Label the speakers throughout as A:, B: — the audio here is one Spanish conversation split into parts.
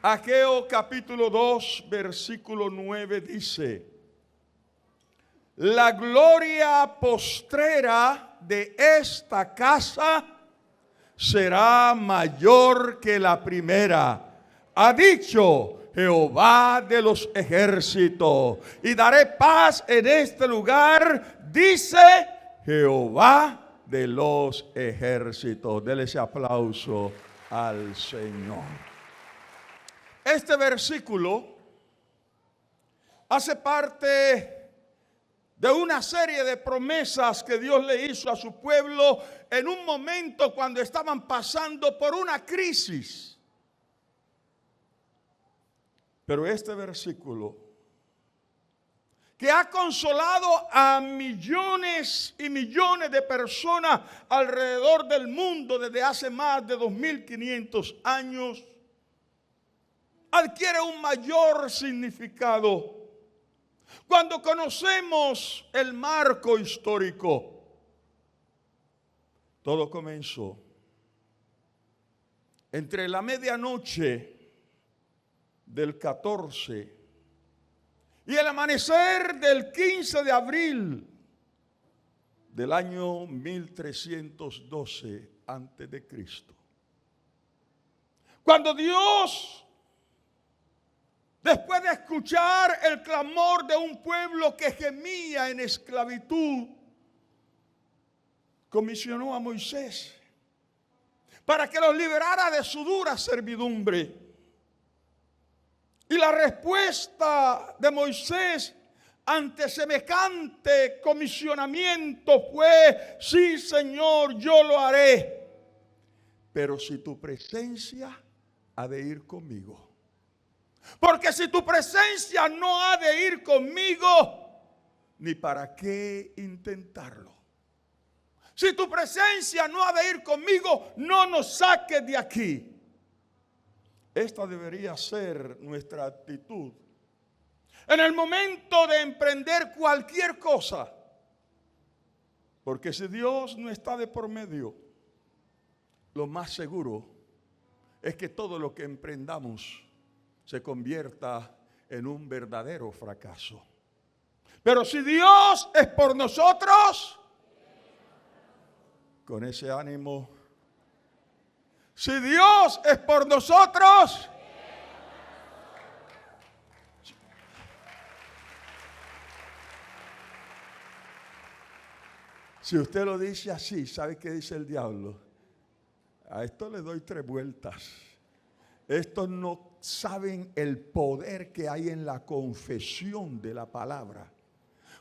A: Ageo capítulo 2, versículo 9 dice: la gloria postrera de esta casa será mayor que la primera, ha dicho Jehová de los ejércitos, y daré paz en este lugar, dice Jehová de los ejércitos. Dele ese aplauso al Señor. Este versículo hace parte de una serie de promesas que Dios le hizo a su pueblo en un momento cuando estaban pasando por una crisis. Pero este versículo, que ha consolado a millones y millones de personas alrededor del mundo desde hace más de 2500 años, adquiere un mayor significado cuando conocemos el marco histórico. Todo comenzó entre la medianoche del 14 y el amanecer del 15 de abril del año 1312 antes de Cristo. Cuando Dios, después de escuchar el clamor de un pueblo que gemía en esclavitud, comisionó a Moisés para que los liberara de su dura servidumbre. Y la respuesta de Moisés ante semejante comisionamiento fue: sí, Señor, yo lo haré, pero si tu presencia ha de ir conmigo. Porque si tu presencia no ha de ir conmigo, ni para qué intentarlo. Si tu presencia no ha de ir conmigo, no nos saques de aquí. Esta debería ser nuestra actitud en el momento de emprender cualquier cosa. Porque si Dios no está de por medio, lo más seguro es que todo lo que emprendamos se convierta en un verdadero fracaso. Pero si Dios es por nosotros, con ese ánimo, si Dios es por nosotros, si usted lo dice así, ¿sabe qué dice el diablo? A esto le doy 3 vueltas. Estos no saben el poder que hay en la confesión de la palabra.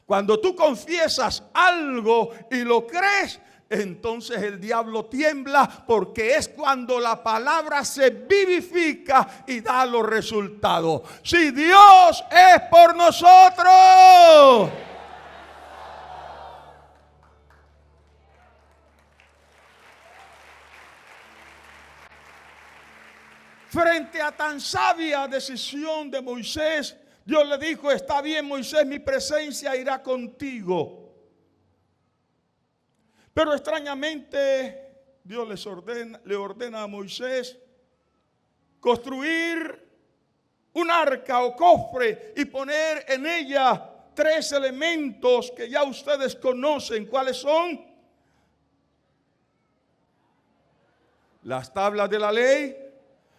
A: Cuando tú confiesas algo y lo crees, entonces el diablo tiembla, porque es cuando la palabra se vivifica y da los resultados. Si Dios es por nosotros, frente a tan sabia decisión de Moisés, Dios le dijo: está bien, Moisés, mi presencia irá contigo. Pero extrañamente Dios le ordena a Moisés construir un arca o cofre y poner en ella 3 elementos que ya ustedes conocen. ¿Cuáles son? Las tablas de la ley,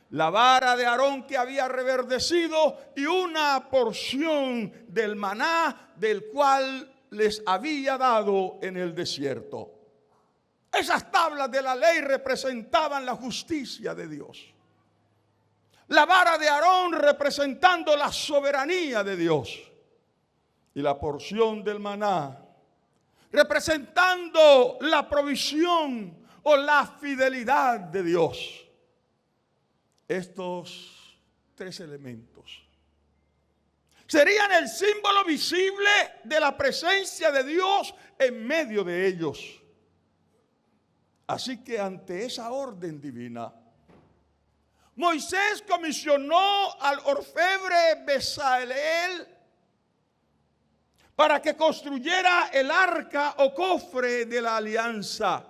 A: la vara de Aarón que había reverdecido y una porción del maná del cual les había dado en el desierto. Esas tablas de la ley representaban la justicia de Dios. La vara de Aarón representando la soberanía de Dios. Y la porción del maná representando la provisión o la fidelidad de Dios. Estos 3 elementos serían el símbolo visible de la presencia de Dios en medio de ellos. Así que ante esa orden divina, Moisés comisionó al orfebre Bezaleel para que construyera el arca o cofre de la alianza.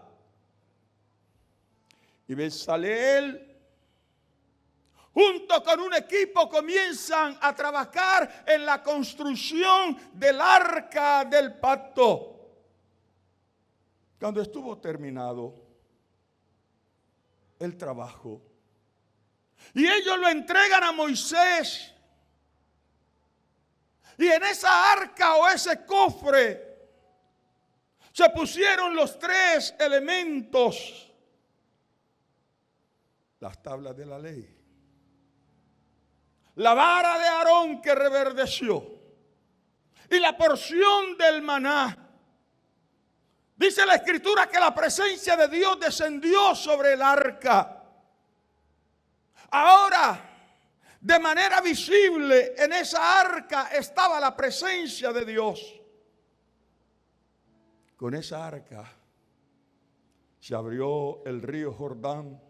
A: Y Bezaleel junto con un equipo comienzan a trabajar en la construcción del arca del pacto. Cuando estuvo terminado el trabajo y ellos lo entregan a Moisés, y en esa arca o ese cofre se pusieron los 3 elementos: las tablas de la ley, la vara de Aarón que reverdeció y la porción del maná. Dice la Escritura que la presencia de Dios descendió sobre el arca. Ahora, de manera visible, en esa arca estaba la presencia de Dios. Con esa arca se abrió el río Jordán,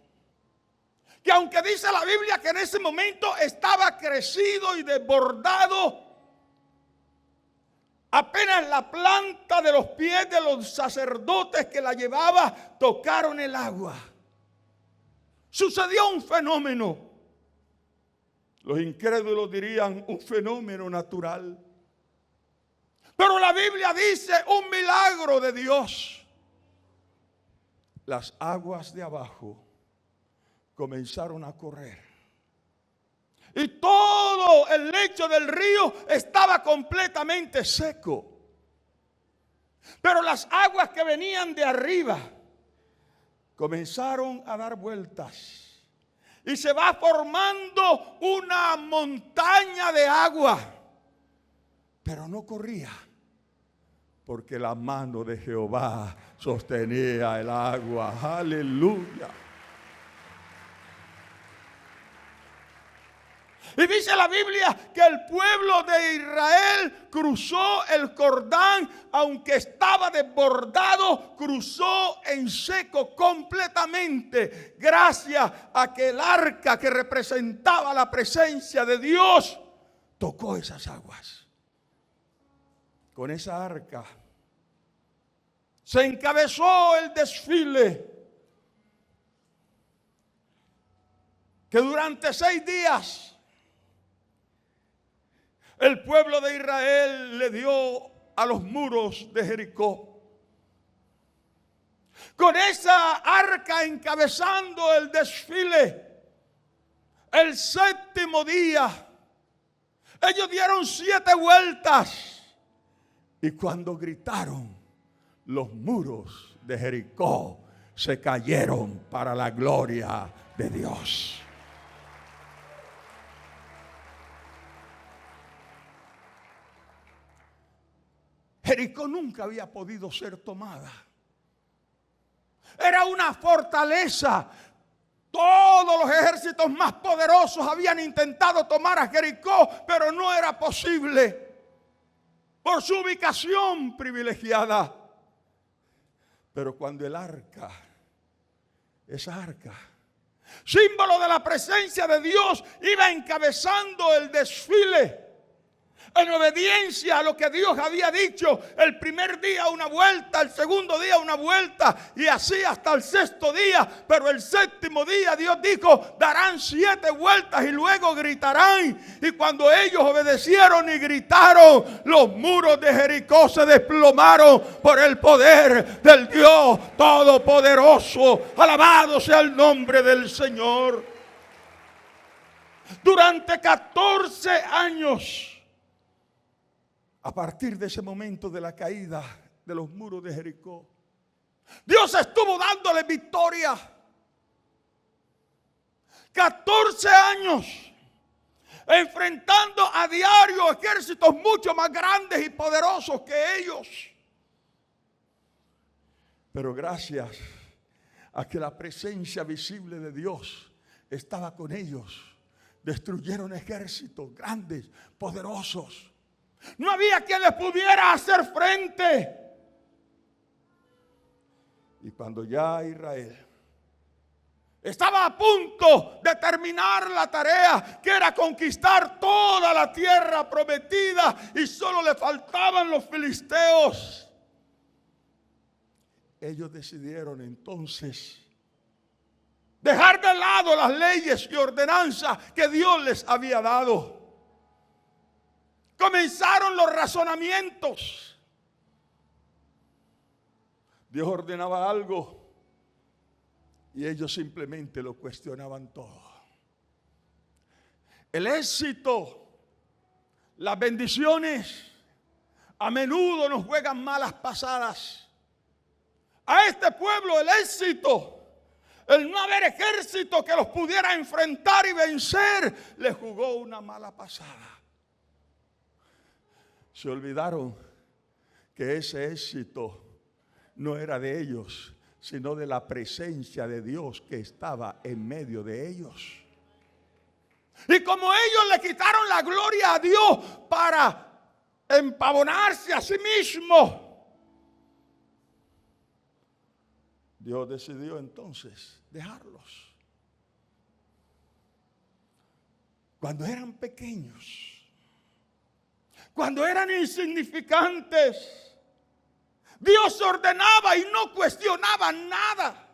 A: que aunque dice la Biblia que en ese momento estaba crecido y desbordado, apenas la planta de los pies de los sacerdotes que la llevaba tocaron el agua. Sucedió un fenómeno. Los incrédulos dirían un fenómeno natural. Pero la Biblia dice un milagro de Dios. Las aguas de abajo comenzaron a correr. Y todo el lecho del río estaba completamente seco. Pero las aguas que venían de arriba comenzaron a dar vueltas. Y se va formando una montaña de agua. Pero no corría, porque la mano de Jehová sostenía el agua. Aleluya. Y dice la Biblia que el pueblo de Israel cruzó el Jordán, aunque estaba desbordado, cruzó en seco completamente, gracias a que el arca que representaba la presencia de Dios tocó esas aguas. Con esa arca se encabezó el desfile que durante 6 días el pueblo de Israel le dio a los muros de Jericó. Con esa arca encabezando el desfile, el 7º día, ellos dieron 7 vueltas. Y cuando gritaron, los muros de Jericó se cayeron para la gloria de Dios. Jericó nunca había podido ser tomada. Era una fortaleza. Todos los ejércitos más poderosos habían intentado tomar a Jericó, pero no era posible por su ubicación privilegiada. Pero cuando el arca, esa arca, símbolo de la presencia de Dios, iba encabezando el desfile, en obediencia a lo que Dios había dicho, el primer día una vuelta, el segundo día una vuelta, y así hasta el 6º día. Pero el 7º día Dios dijo, darán 7 vueltas y luego gritarán. Y cuando ellos obedecieron y gritaron, los muros de Jericó se desplomaron por el poder del Dios Todopoderoso. Alabado sea el nombre del Señor. Durante 14 años, a partir de ese momento de la caída de los muros de Jericó, Dios estuvo dándole victoria. 14 años enfrentando a diario ejércitos mucho más grandes y poderosos que ellos. Pero gracias a que la presencia visible de Dios estaba con ellos, destruyeron ejércitos grandes, poderosos. No había quien les pudiera hacer frente. Y cuando ya Israel estaba a punto de terminar la tarea, que era conquistar toda la tierra prometida, y solo le faltaban los filisteos, ellos decidieron entonces dejar de lado las leyes y ordenanzas que Dios les había dado. Comenzaron los razonamientos. Dios ordenaba algo y ellos simplemente lo cuestionaban todo. El éxito, las bendiciones, a menudo nos juegan malas pasadas. A este pueblo el éxito, el no haber ejército que los pudiera enfrentar y vencer, les jugó una mala pasada. Se olvidaron que ese éxito no era de ellos, sino de la presencia de Dios que estaba en medio de ellos. Y como ellos le quitaron la gloria a Dios para empavonarse a sí mismos, Dios decidió entonces dejarlos. Cuando eran pequeños, cuando eran insignificantes, Dios ordenaba y no cuestionaba nada.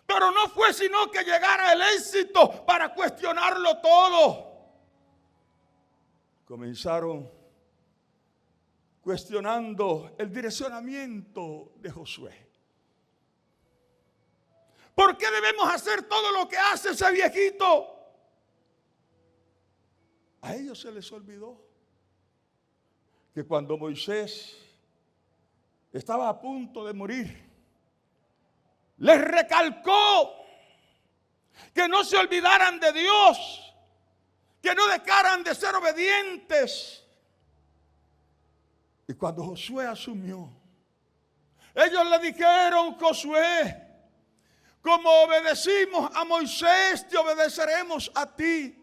A: Pero no fue sino que llegara el éxito para cuestionarlo todo. Comenzaron cuestionando el direccionamiento de Josué. ¿Por qué debemos hacer todo lo que hace ese viejito? A ellos se les olvidó que cuando Moisés estaba a punto de morir, les recalcó que no se olvidaran de Dios, que no dejaran de ser obedientes. Y cuando Josué asumió, ellos le dijeron: Josué, como obedecimos a Moisés, te obedeceremos a ti.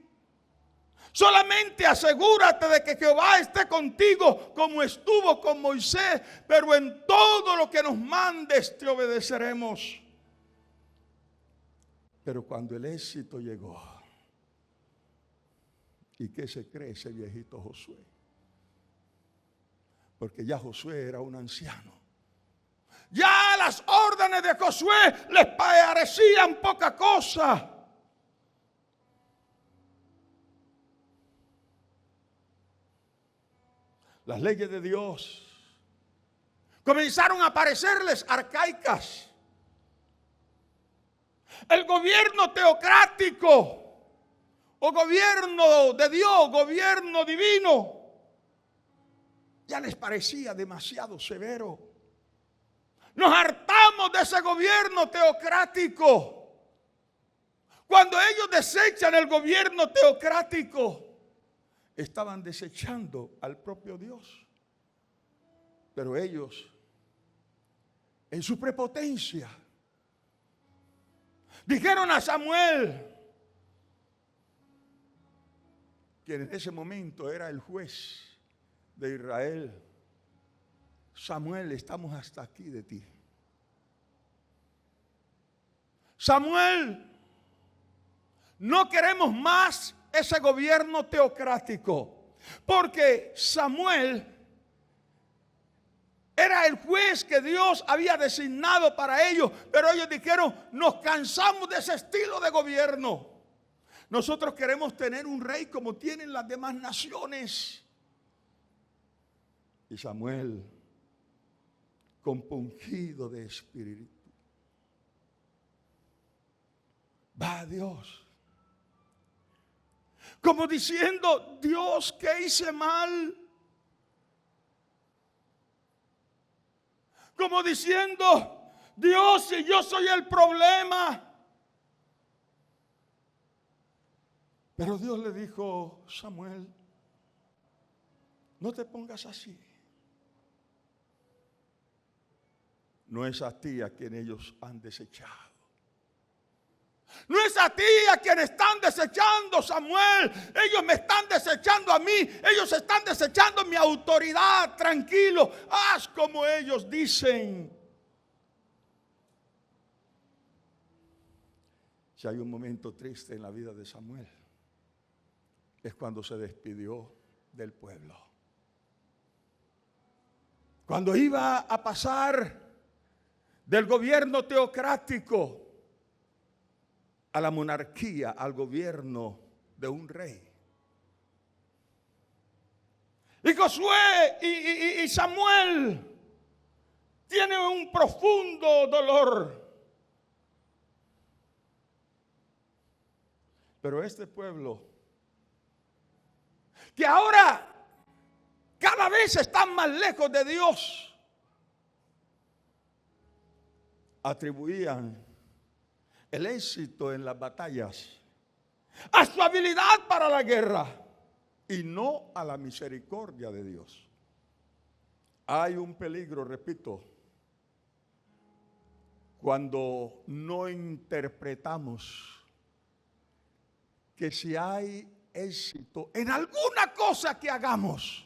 A: Solamente asegúrate de que Jehová esté contigo como estuvo con Moisés, pero en todo lo que nos mandes te obedeceremos. Pero cuando el éxito llegó, ¿y qué se cree ese viejito Josué? Porque ya Josué era un anciano. Ya las órdenes de Josué les parecían poca cosa. Las leyes de Dios comenzaron a parecerles arcaicas. El gobierno teocrático o gobierno de Dios, gobierno divino, ya les parecía demasiado severo. Nos hartamos de ese gobierno teocrático. Cuando ellos desechan el gobierno teocrático, estaban desechando al propio Dios. Pero ellos, en su prepotencia, dijeron a Samuel, quien en ese momento era el juez de Israel: Samuel, estamos hasta aquí de ti. Samuel, no queremos más ese gobierno teocrático, porque Samuel era el juez que Dios había designado para ellos, pero ellos dijeron: nos cansamos de ese estilo de gobierno. Nosotros queremos tener un rey como tienen las demás naciones. Y Samuel, compungido de espíritu, va a Dios, como diciendo: Dios, ¿qué hice mal? Como diciendo: Dios, si yo soy el problema. Pero Dios le dijo: Samuel, no te pongas así. No es a ti a quien ellos han desechado. No es a ti a quien están desechando, Samuel. Ellos me están desechando a mí. Ellos están desechando mi autoridad. Tranquilo, haz como ellos dicen. Si hay un momento triste en la vida de Samuel, es cuando se despidió del pueblo. Cuando iba a pasar del gobierno teocrático a la monarquía, al gobierno de un rey. Y Josué y Samuel tienen un profundo dolor. Pero este pueblo, que ahora cada vez están más lejos de Dios, atribuían el éxito en las batallas a su habilidad para la guerra y no a la misericordia de Dios. Hay un peligro, repito, cuando no interpretamos que si hay éxito en alguna cosa que hagamos,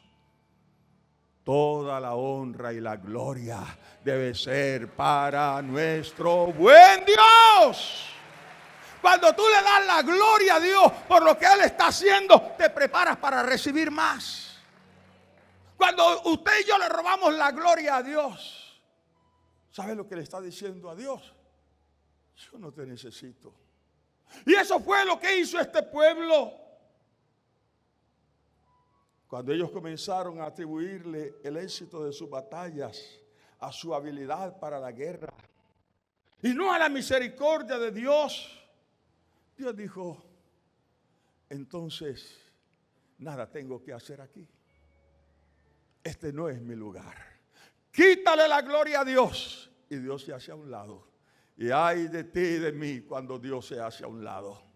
A: toda la honra y la gloria debe ser para nuestro buen Dios. Cuando tú le das la gloria a Dios por lo que Él está haciendo, te preparas para recibir más. Cuando usted y yo le robamos la gloria a Dios, ¿sabe lo que le está diciendo a Dios? Yo no te necesito. Y eso fue lo que hizo este pueblo. Cuando ellos comenzaron a atribuirle el éxito de sus batallas a su habilidad para la guerra y no a la misericordia de Dios, Dios dijo, entonces nada tengo que hacer aquí. Este no es mi lugar. Quítale la gloria a Dios. Y Dios se hace a un lado. Y ay de ti y de mí cuando Dios se hace a un lado.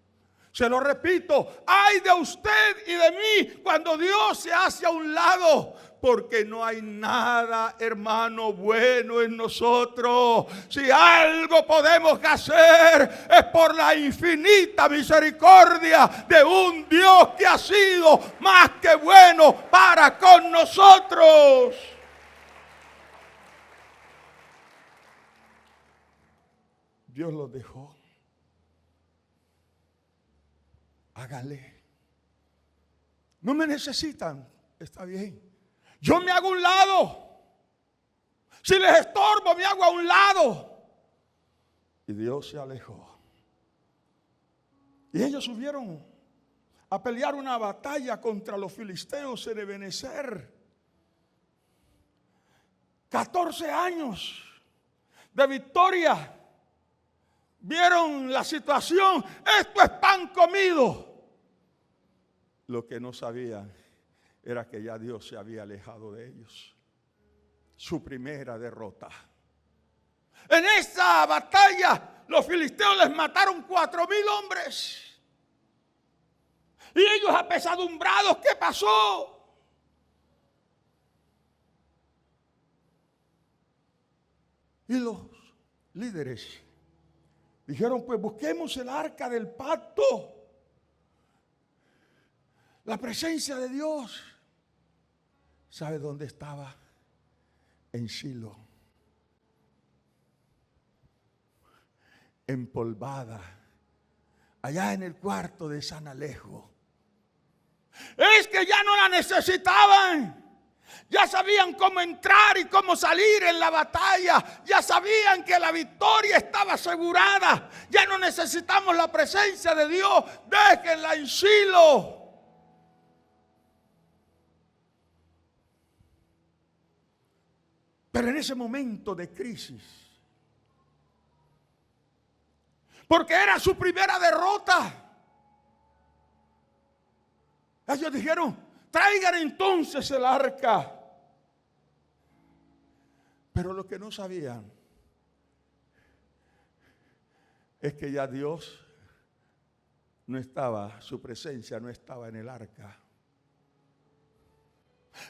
A: Se lo repito, ay de usted y de mí cuando Dios se hace a un lado, porque no hay nada, hermano, bueno en nosotros. Si algo podemos hacer es por la infinita misericordia de un Dios que ha sido más que bueno para con nosotros. Dios los dejó. Háganle. No me necesitan, está bien. Yo me hago a un lado. Si les estorbo, me hago a un lado. Y Dios se alejó. Y ellos subieron a pelear una batalla contra los filisteos en Ebenezer. 14 años de victoria. Vieron la situación. Esto es pan comido. Lo que no sabían era que ya Dios se había alejado de ellos. Su primera derrota. En esa batalla los filisteos les mataron 4,000 hombres. Y ellos apesadumbrados, ¿qué pasó? Y los líderes dijeron, pues busquemos el arca del pacto. La presencia de Dios. ¿Sabe dónde estaba? En Silo. Empolvada. Allá en el cuarto de San Alejo. Es que ya no la necesitaban. Ya sabían cómo entrar y cómo salir en la batalla. Ya sabían que la victoria estaba asegurada. Ya no necesitamos la presencia de Dios. Déjenla en Silo. Pero en ese momento de crisis, porque era su primera derrota, ellos dijeron, traigan entonces el arca. Pero lo que no sabían es que ya Dios no estaba, su presencia no estaba en el arca.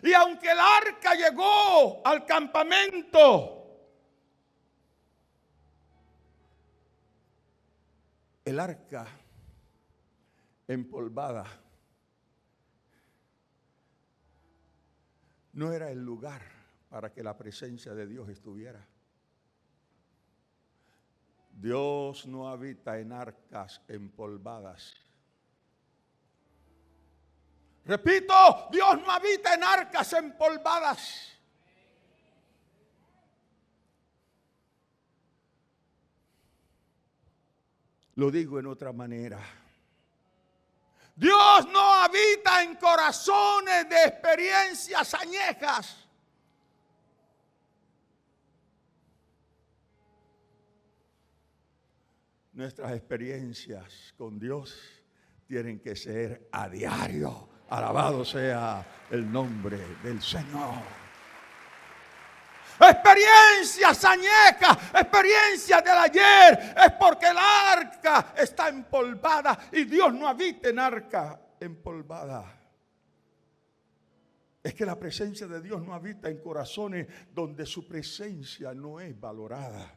A: Y aunque el arca llegó al campamento, el arca empolvada no era el lugar para que la presencia de Dios estuviera. Dios no habita en arcas empolvadas. Repito, Dios no habita en arcas empolvadas. Lo digo en otra manera. Dios no habita en corazones de experiencias añejas. Nuestras experiencias con Dios tienen que ser a diario. Alabado sea el nombre del Señor. Experiencias añejas, experiencias del ayer, es porque el arca está empolvada y Dios no habita en arca empolvada. Es que la presencia de Dios no habita en corazones donde su presencia no es valorada.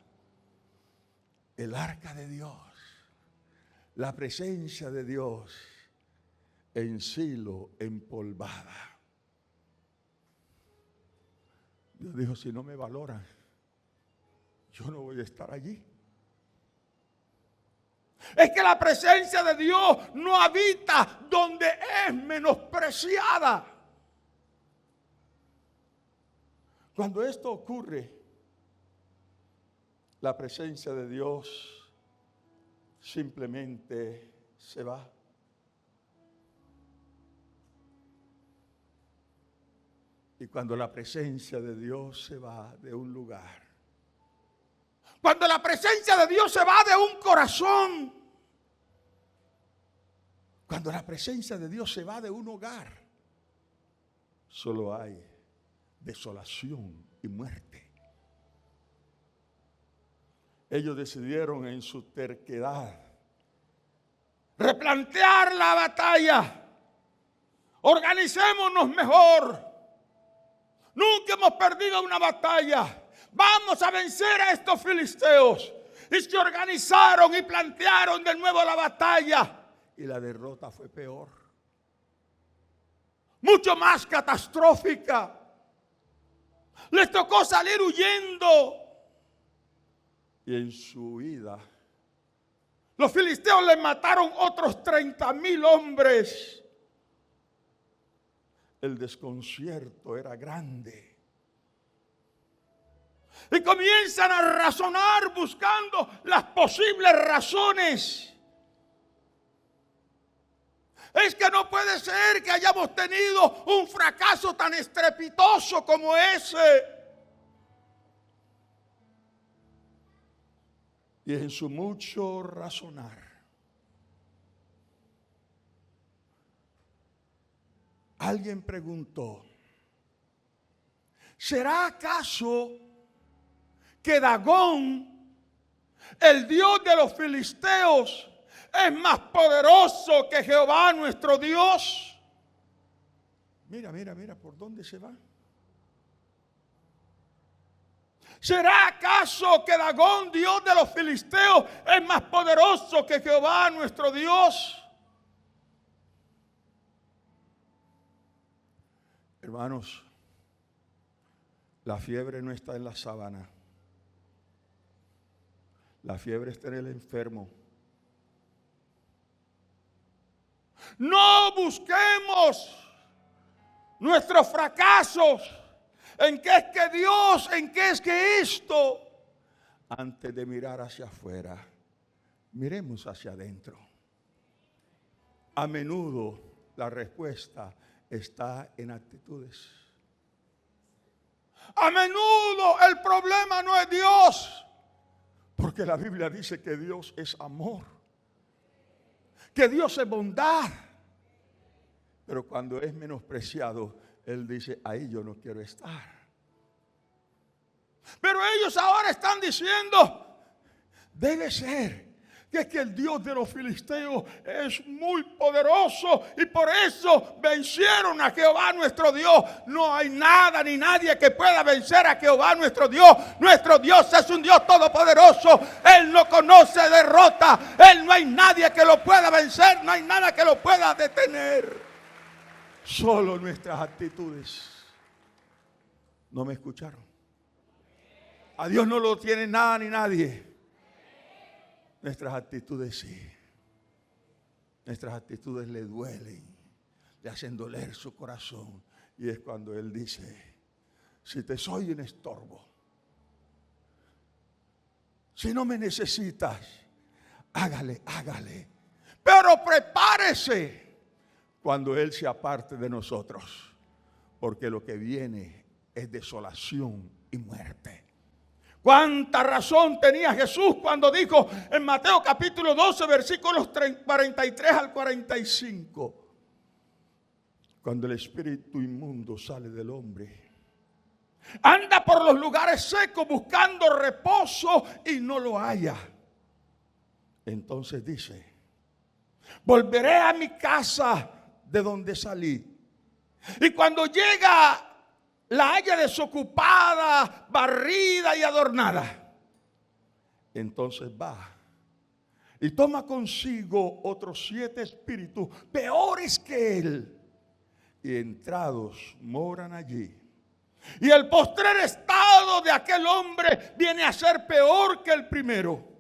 A: El arca de Dios, la presencia de Dios en Silo empolvada. Dios dijo, si no me valoran, yo no voy a estar allí. Es que la presencia de Dios no habita donde es menospreciada. Cuando esto ocurre, la presencia de Dios simplemente se va. Y cuando la presencia de Dios se va de un lugar, cuando la presencia de Dios se va de un corazón, cuando la presencia de Dios se va de un hogar, solo hay desolación y muerte. Ellos decidieron en su terquedad replantear la batalla. Organicémonos mejor. Nunca hemos perdido una batalla. Vamos a vencer a estos filisteos. Y se organizaron y plantearon de nuevo la batalla. Y la derrota fue peor. Mucho más catastrófica. Les tocó salir huyendo. Y en su huida, los filisteos les mataron otros 30,000 hombres. El desconcierto era grande. Y comienzan a razonar buscando las posibles razones. Es que no puede ser que hayamos tenido un fracaso tan estrepitoso como ese. Y en su mucho razonar, alguien preguntó, ¿será acaso que Dagón, el Dios de los filisteos, es más poderoso que Jehová nuestro Dios? Mira, ¿por dónde se va? ¿Será acaso que Dagón, Dios de los filisteos, es más poderoso que Jehová nuestro Dios? Hermanos, la fiebre no está en la sábana. La fiebre está en el enfermo. No busquemos nuestros fracasos. ¿En qué es que Dios? ¿En qué es que esto? Antes de mirar hacia afuera, miremos hacia adentro. A menudo la respuesta está en actitudes. A menudo el problema no es Dios, porque la Biblia dice que Dios es amor, que Dios es bondad. Pero cuando es menospreciado, Él dice, ahí yo no quiero estar. Pero ellos ahora están diciendo, debe ser que es que el Dios de los filisteos es muy poderoso y por eso vencieron a Jehová nuestro Dios. No hay nada ni nadie que pueda vencer a Jehová nuestro Dios. Nuestro Dios es un Dios todopoderoso. Él no conoce derrota. Él no hay nadie que lo pueda vencer. No hay nada que lo pueda detener. Solo nuestras actitudes. ¿No me escucharon? A Dios no lo tiene nada ni nadie. Nuestras actitudes sí. Nuestras actitudes le duelen, le hacen doler su corazón. Y es cuando Él dice, si te soy un estorbo, si no me necesitas, hágale, hágale. Pero prepárese cuando Él se aparte de nosotros, porque lo que viene es desolación y muerte. ¿Cuánta razón tenía Jesús cuando dijo en Mateo capítulo 12, versículos 43 al 45? Cuando el espíritu inmundo sale del hombre, anda por los lugares secos buscando reposo y no lo halla. Entonces dice: volveré a mi casa de donde salí. Y cuando llega, la halla desocupada, barrida y adornada. Entonces va y toma consigo otros 7 espíritus peores que él, y entrados moran allí. Y el postrer estado de aquel hombre viene a ser peor que el primero.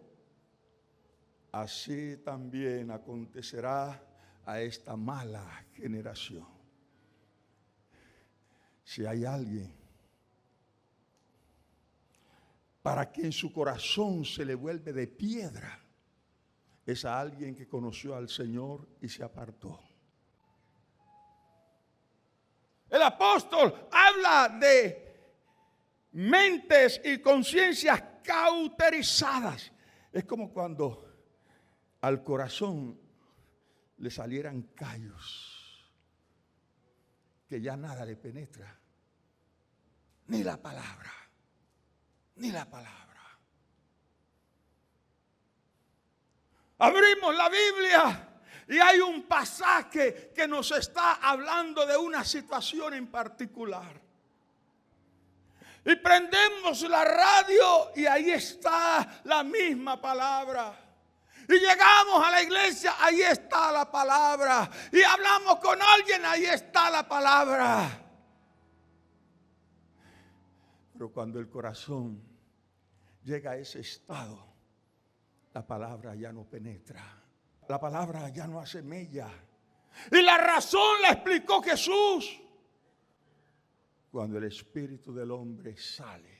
A: Así también acontecerá a esta mala generación. Si hay alguien para quien su corazón se le vuelve de piedra, es a alguien que conoció al Señor y se apartó. El apóstol habla de mentes y conciencias cauterizadas. Es como cuando al corazón le salieran callos que ya nada le penetra, ni la palabra, ni la palabra. Abrimos la Biblia y hay un pasaje que nos está hablando de una situación en particular. Y prendemos la radio y ahí está la misma palabra. Y llegamos a la iglesia, ahí está la palabra. Y hablamos con alguien, ahí está la palabra. Pero cuando el corazón llega a ese estado, la palabra ya no penetra. La palabra ya no hace mella. Y la razón la explicó Jesús. Cuando el espíritu del hombre sale.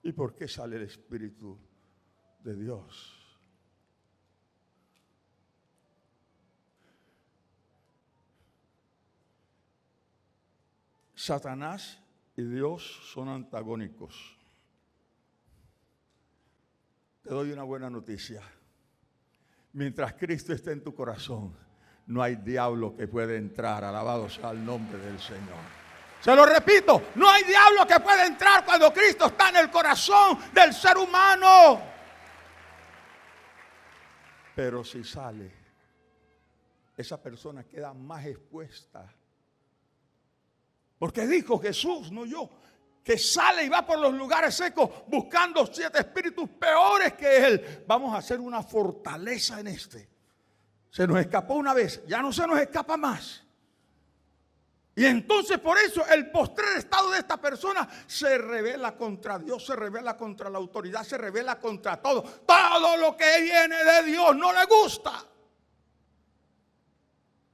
A: ¿Y por qué sale el espíritu de Dios? Satanás y Dios son antagónicos. Te doy una buena noticia. Mientras Cristo esté en tu corazón, no hay diablo que pueda entrar. Alabado sea el nombre del Señor. Se lo repito, no hay diablo que pueda entrar cuando Cristo está en el corazón del ser humano. Pero si sale, esa persona queda más expuesta. Porque dijo Jesús, no yo, que sale y va por los lugares secos buscando 7 espíritus peores que él. Vamos a hacer una fortaleza en este. Se nos escapó una vez, ya no se nos escapa más. Y entonces por eso el postrer estado de esta persona se revela contra Dios, se revela contra la autoridad, se revela contra todo. Todo lo que viene de Dios no le gusta.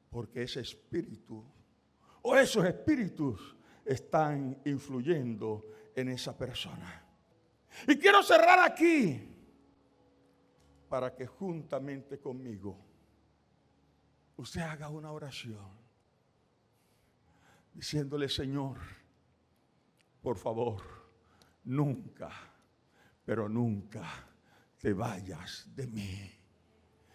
A: Porque ese espíritu o esos espíritus están influyendo en esa persona. Y quiero cerrar aquí para que juntamente conmigo usted haga una oración diciéndole: Señor, por favor, nunca, pero nunca te vayas de mí.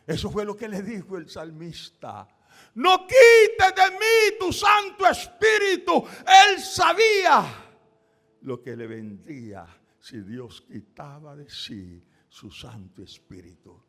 A: Eso fue lo que le dijo el salmista. No quites de mí tu Santo Espíritu. Él sabía lo que le vendría si Dios quitaba de sí su Santo Espíritu.